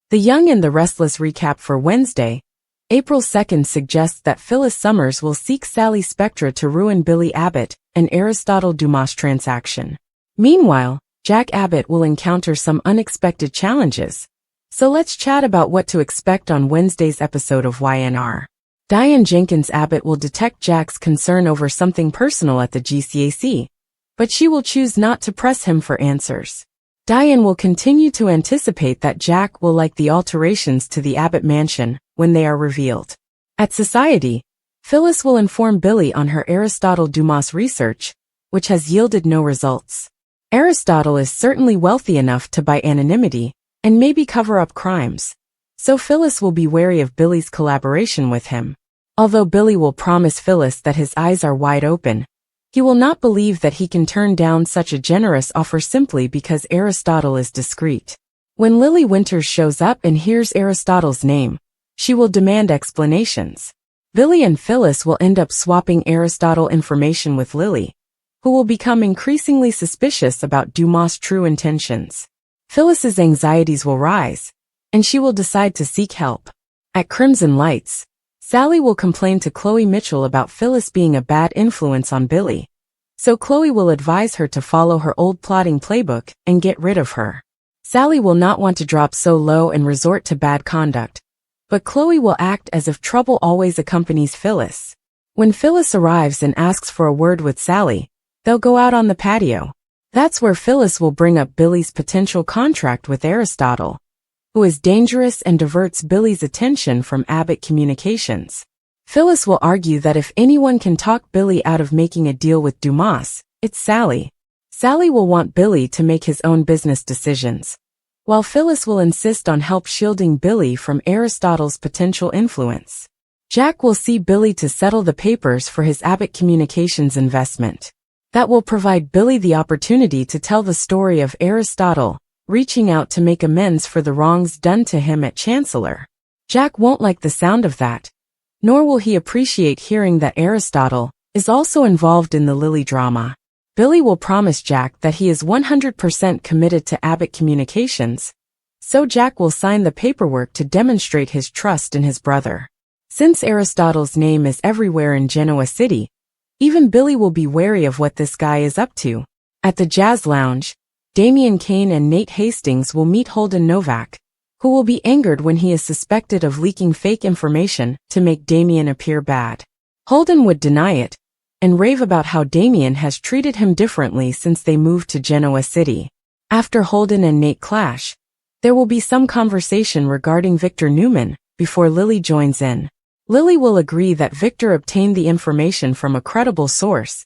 The Young and the Restless recap for Wednesday, April 2nd suggests that Phyllis Summers will seek Sally Spectra to ruin Billy Abbott, an Aristotle Dumas transaction. Meanwhile, Jack Abbott will encounter some unexpected challenges. So let's chat about what to expect on Wednesday's episode of YNR. Diane Jenkins Abbott will detect Jack's concern over something personal at the GCAC, but she will choose not to press him for answers. Diane will continue to anticipate that Jack will like the alterations to the Abbott mansion when they are revealed. At Society, Phyllis will inform Billy on her Aristotle Dumas research, which has yielded no results. Aristotle is certainly wealthy enough to buy anonymity and maybe cover up crimes, so Phyllis will be wary of Billy's collaboration with him. Although Billy will promise Phyllis that his eyes are wide open, he will not believe that he can turn down such a generous offer simply because Aristotle is discreet. When Lily Winters shows up and hears Aristotle's name, she will demand explanations. Billy and Phyllis will end up swapping Aristotle information with Lily, who will become increasingly suspicious about Dumas' true intentions. Phyllis's anxieties will rise, and she will decide to seek help. At Crimson Lights, Sally will complain to Chloe Mitchell about Phyllis being a bad influence on Billy, so Chloe will advise her to follow her old plotting playbook and get rid of her. Sally will not want to drop so low and resort to bad conduct, but Chloe will act as if trouble always accompanies Phyllis. When Phyllis arrives and asks for a word with Sally, they'll go out on the patio. That's where Phyllis will bring up Billy's potential contract with Aristotle, who is dangerous and diverts Billy's attention from Abbott Communications. Phyllis will argue that if anyone can talk Billy out of making a deal with Dumas, it's Sally. Sally will want Billy to make his own business decisions, while Phyllis will insist on help shielding Billy from Aristotle's potential influence. Jack will see Billy to settle the papers for his Abbott Communications investment. That will provide Billy the opportunity to tell the story of Aristotle reaching out to make amends for the wrongs done to him at Chancellor. Jack won't like the sound of that, nor will he appreciate hearing that Aristotle is also involved in the Lily drama. Billy will promise Jack that he is 100% committed to Abbott Communications, so Jack will sign the paperwork to demonstrate his trust in his brother. Since Aristotle's name is everywhere in Genoa City, even Billy will be wary of what this guy is up to. At the Jazz Lounge, Damian Kane and Nate Hastings will meet Holden Novak, who will be angered when he is suspected of leaking fake information to make Damian appear bad. Holden would deny it, and rave about how Damian has treated him differently since they moved to Genoa City. After Holden and Nate clash, there will be some conversation regarding Victor Newman before Lily joins in. Lily will agree that Victor obtained the information from a credible source,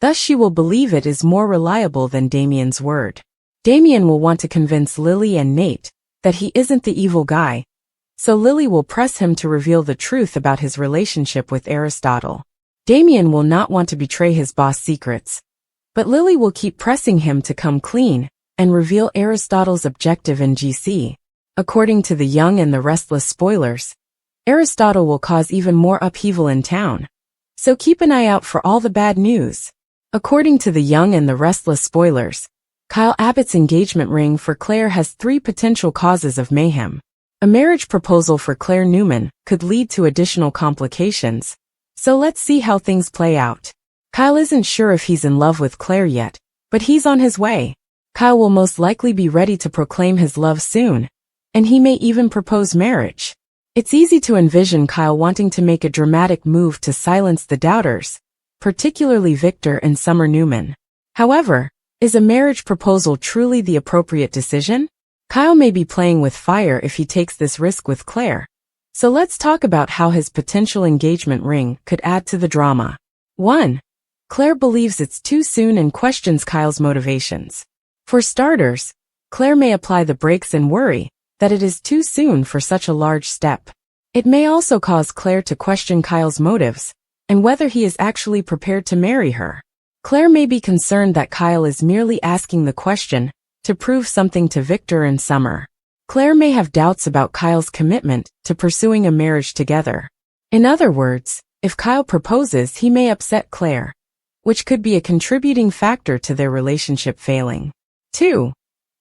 thus she will believe it is more reliable than Damian's word. Damian will want to convince Lily and Nate that he isn't the evil guy, so Lily will press him to reveal the truth about his relationship with Aristotle. Damian will not want to betray his boss' secrets, but Lily will keep pressing him to come clean and reveal Aristotle's objective in GC. According to the Young and the Restless spoilers, Aristotle will cause even more upheaval in town, so keep an eye out for all the bad news. According to the Young and the Restless spoilers, Kyle Abbott's engagement ring for Claire has 3 potential causes of mayhem. A marriage proposal for Claire Newman could lead to additional complications, so let's see how things play out. Kyle isn't sure if he's in love with Claire yet, but he's on his way. Kyle will most likely be ready to proclaim his love soon, and he may even propose marriage. It's easy to envision Kyle wanting to make a dramatic move to silence the doubters, particularly Victor and Summer Newman. However, is a marriage proposal truly the appropriate decision? Kyle may be playing with fire if he takes this risk with Claire. So let's talk about how his potential engagement ring could add to the drama. 1. Claire believes it's too soon and questions Kyle's motivations. For starters, Claire may apply the brakes and worry that it is too soon for such a large step. It may also cause Claire to question Kyle's motives and whether he is actually prepared to marry her. Claire may be concerned that Kyle is merely asking the question to prove something to Victor and Summer. Claire may have doubts about Kyle's commitment to pursuing a marriage together. In other words, if Kyle proposes, he may upset Claire, which could be a contributing factor to their relationship failing. 2.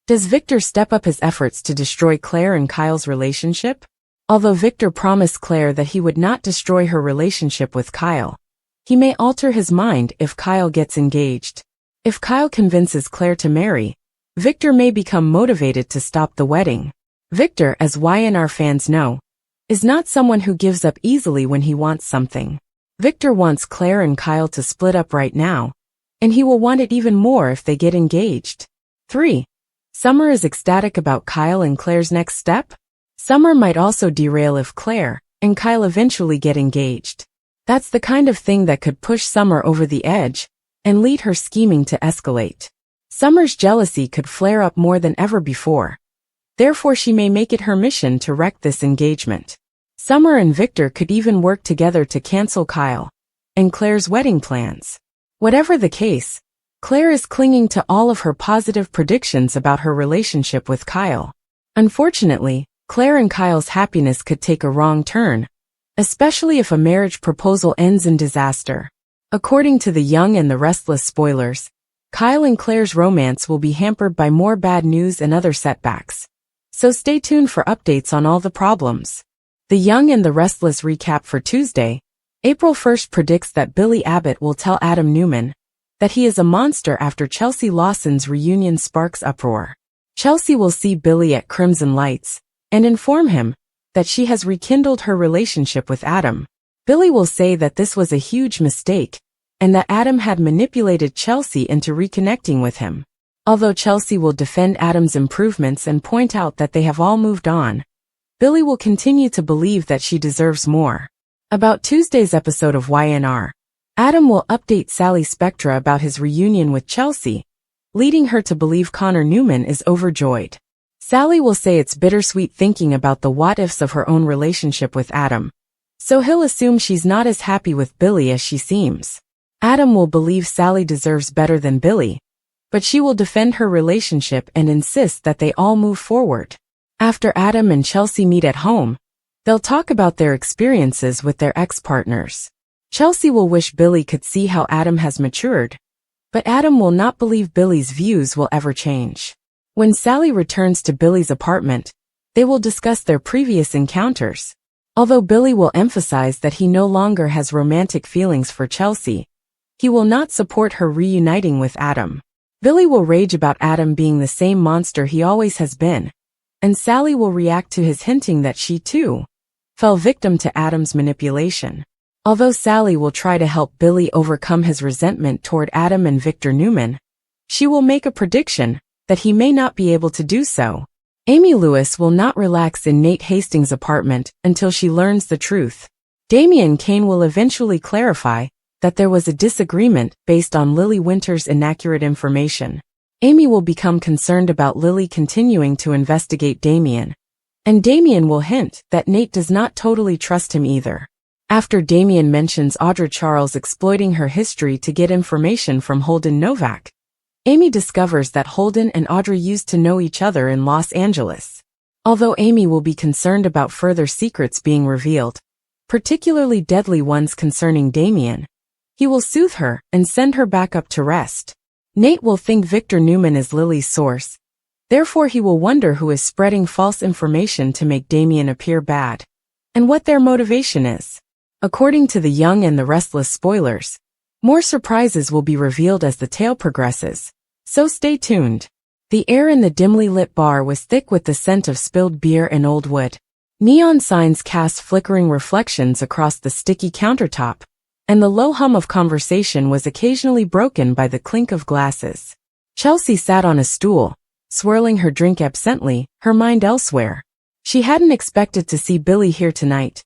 Does Victor step up his efforts to destroy Claire and Kyle's relationship? Although Victor promised Claire that he would not destroy her relationship with Kyle, he may alter his mind if Kyle gets engaged. If Kyle convinces Claire to marry, Victor may become motivated to stop the wedding. Victor, as YNR fans know, is not someone who gives up easily when he wants something. Victor wants Claire and Kyle to split up right now, and he will want it even more if they get engaged. 3. Summer is ecstatic about Kyle and Claire's next step. Summer might also derail if Claire and Kyle eventually get engaged. That's the kind of thing that could push Summer over the edge and lead her scheming to escalate. Summer's jealousy could flare up more than ever before. Therefore, she may make it her mission to wreck this engagement. Summer and Victor could even work together to cancel Kyle and Claire's wedding plans. Whatever the case, Claire is clinging to all of her positive predictions about her relationship with Kyle. Unfortunately, Claire and Kyle's happiness could take a wrong turn, especially if a marriage proposal ends in disaster. According to the Young and the Restless spoilers, Kyle and Claire's romance will be hampered by more bad news and other setbacks. So stay tuned for updates on all the problems. The Young and the Restless recap for Tuesday, April 1st predicts that Billy Abbott will tell Adam Newman that he is a monster after Chelsea Lawson's reunion sparks uproar. Chelsea will see Billy at Crimson Lights and inform him that she has rekindled her relationship with Adam. Billy will say that this was a huge mistake and that Adam had manipulated Chelsea into reconnecting with him. Although Chelsea will defend Adam's improvements and point out that they have all moved on, Billy will continue to believe that she deserves more. About Tuesday's episode of YNR, Adam will update Sally Spectra about his reunion with Chelsea, leading her to believe Connor Newman is overjoyed. Sally will say it's bittersweet thinking about the what-ifs of her own relationship with Adam, so he'll assume she's not as happy with Billy as she seems. Adam will believe Sally deserves better than Billy, but she will defend her relationship and insist that they all move forward. After Adam and Chelsea meet at home, they'll talk about their experiences with their ex-partners. Chelsea will wish Billy could see how Adam has matured, but Adam will not believe Billy's views will ever change. When Sally returns to Billy's apartment, they will discuss their previous encounters. Although Billy will emphasize that he no longer has romantic feelings for Chelsea, he will not support her reuniting with Adam. Billy will rage about Adam being the same monster he always has been, and Sally will react to his hinting that she, too, fell victim to Adam's manipulation. Although Sally will try to help Billy overcome his resentment toward Adam and Victor Newman, she will make a prediction that he may not be able to do so. Amy Lewis will not relax in Nate Hastings' apartment until she learns the truth. Damian Kane will eventually clarify that there was a disagreement based on Lily Winter's inaccurate information. Amy will become concerned about Lily continuing to investigate Damian, and Damian will hint that Nate does not totally trust him either. After Damian mentions Audra Charles exploiting her history to get information from Holden Novak, Amy discovers that Holden and Audra used to know each other in Los Angeles. Although Amy will be concerned about further secrets being revealed, particularly deadly ones concerning Damian, he will soothe her and send her back up to rest. Nate will think Victor Newman is Lily's source. Therefore, he will wonder who is spreading false information to make Damian appear bad, and what their motivation is. According to the Young and the Restless spoilers, more surprises will be revealed as the tale progresses, so stay tuned. The air in the dimly lit bar was thick with the scent of spilled beer and old wood. Neon signs cast flickering reflections across the sticky countertop, and the low hum of conversation was occasionally broken by the clink of glasses. Chelsea sat on a stool, swirling her drink absently, her mind elsewhere. She hadn't expected to see Billy here tonight.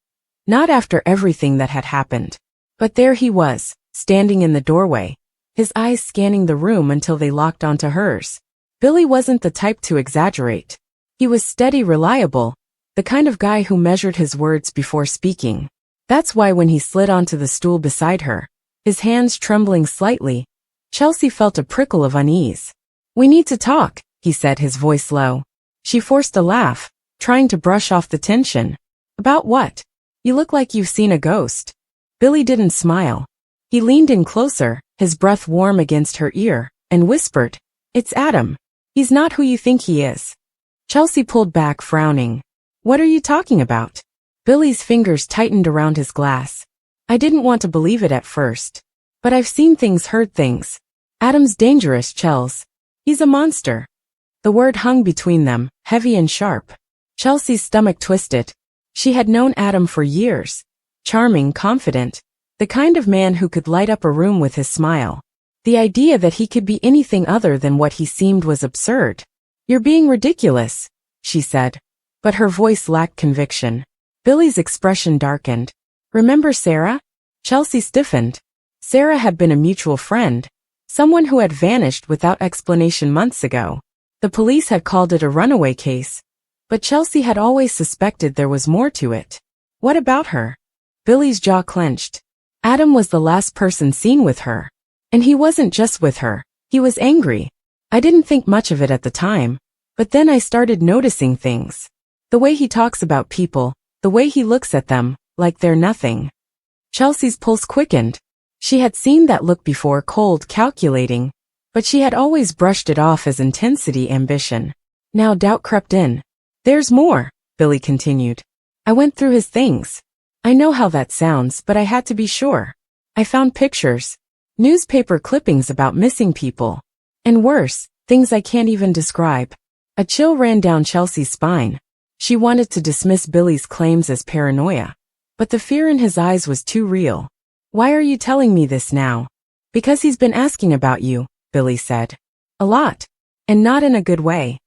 Not after everything that had happened. But there he was, standing in the doorway, his eyes scanning the room until they locked onto hers. Billy wasn't the type to exaggerate. He was steady, reliable, the kind of guy who measured his words before speaking. That's why when he slid onto the stool beside her, his hands trembling slightly, Chelsea felt a prickle of unease. "We need to talk," he said, his voice low. She forced a laugh, trying to brush off the tension. "About what? You look like you've seen a ghost." Billy didn't smile. He leaned in closer, his breath warm against her ear, and whispered, "It's Adam." He's not who you think he is. Chelsea pulled back, frowning. What are you talking about? Billy's fingers tightened around his glass. I didn't want to believe it at first. But I've seen things, heard things. Adam's dangerous, Chels. He's a monster. The word hung between them, heavy and sharp. Chelsea's stomach twisted. She had known Adam for years. Charming, confident. The kind of man who could light up a room with his smile. The idea that he could be anything other than what he seemed was absurd. You're being ridiculous, she said. But her voice lacked conviction. Billy's expression darkened. Remember Sarah? Chelsea stiffened. Sarah had been a mutual friend. Someone who had vanished without explanation months ago. The police had called it a runaway case. But Chelsea had always suspected there was more to it. What about her? Billy's jaw clenched. Adam was the last person seen with her. And he wasn't just with her. He was angry. I didn't think much of it at the time. But then I started noticing things. The way he talks about people. The way he looks at them, like they're nothing. Chelsea's pulse quickened. She had seen that look before, cold, calculating. But she had always brushed it off as intensity, ambition. Now doubt crept in. There's more, Billy continued. I went through his things. I know how that sounds, but I had to be sure. I found pictures. Newspaper clippings about missing people. And worse, things I can't even describe. A chill ran down Chelsea's spine. She wanted to dismiss Billy's claims as paranoia. But the fear in his eyes was too real. Why are you telling me this now? Because he's been asking about you, Billy said. A lot. And not in a good way.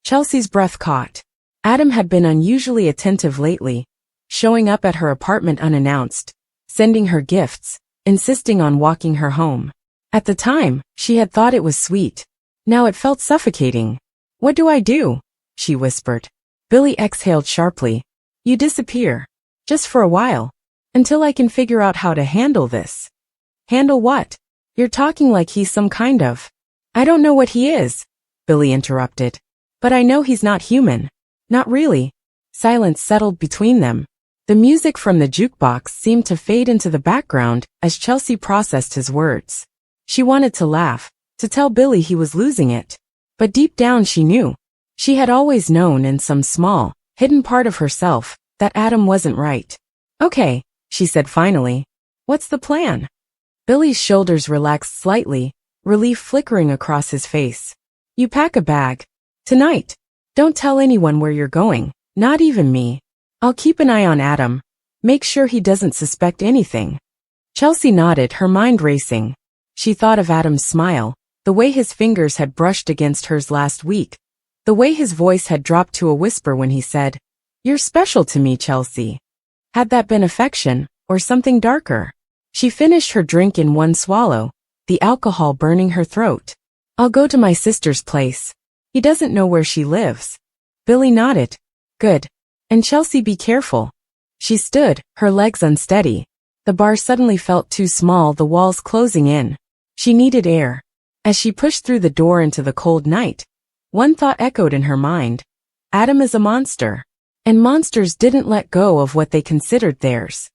Chelsea's breath caught. Adam had been unusually attentive lately, showing up at her apartment unannounced, sending her gifts, insisting on walking her home. At the time, she had thought it was sweet. Now it felt suffocating. What do I do? She whispered. Billy exhaled sharply. You disappear. Just for a while. Until I can figure out how to handle this. Handle what? You're talking like he's some kind of... I don't know what he is, Billy interrupted. But I know he's not human. Not really. Silence settled between them. The music from the jukebox seemed to fade into the background as Chelsea processed his words. She wanted to laugh, to tell Billy he was losing it. But deep down she knew. She had always known in some small, hidden part of herself, that Adam wasn't right. Okay, she said finally. What's the plan? Billy's shoulders relaxed slightly, relief flickering across his face. You pack a bag. Tonight. Don't tell anyone where you're going, not even me. I'll keep an eye on Adam. Make sure he doesn't suspect anything. Chelsea nodded, her mind racing. She thought of Adam's smile, the way his fingers had brushed against hers last week, the way his voice had dropped to a whisper when he said, You're special to me, Chelsea. Had that been affection, or something darker? She finished her drink in one swallow, the alcohol burning her throat. I'll go to my sister's place. He doesn't know where she lives. Billy nodded. Good. And Chelsea, be careful. She stood, her legs unsteady. The bar suddenly felt too small, the walls closing in. She needed air. As she pushed through the door into the cold night, one thought echoed in her mind. Adam is a monster. And monsters didn't let go of what they considered theirs.